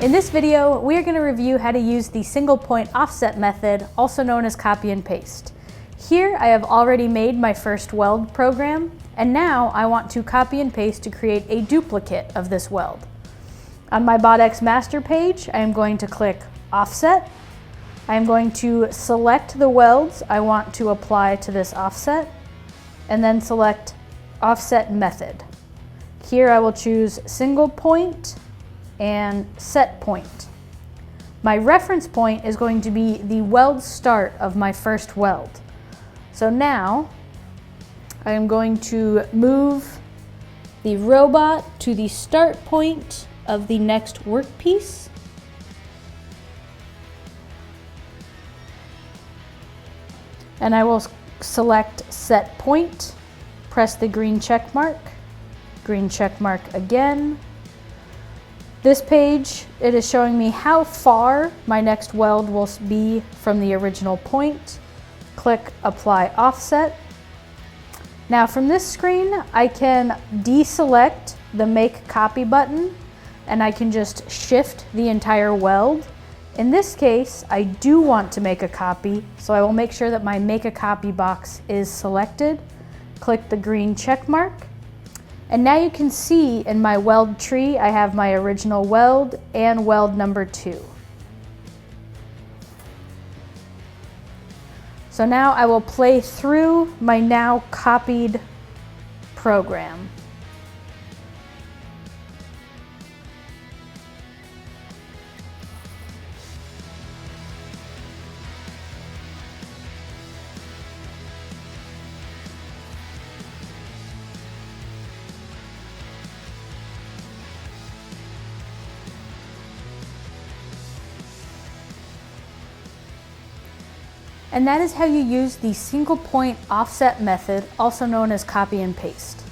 In this video, we are going to review how to use the single point offset method, also known as copy and paste. Here I have already made my first weld program, and now I want to copy and paste to create a duplicate of this weld. On my BotX master page, I am going to click offset. I am going to select the welds I want to apply to this offset, and then select offset method. Here I will choose single point and set point. My reference point is going to be the weld start of my first weld. So now I am going to move the robot to the start point of the next workpiece. And I will select set point, press the green check mark again. This page, it is showing me how far my next weld will be from the original point. Click apply offset. Now from this screen, I can deselect the make copy button and I can just shift the entire weld. In this case, I do want to make a copy, so I will make sure that my make a copy box is selected. Click the green check mark. And now you can see in my weld tree, I have my original weld and weld number 2. So now I will play through my now copied program. And that is how you use the single point offset method, also known as copy and paste.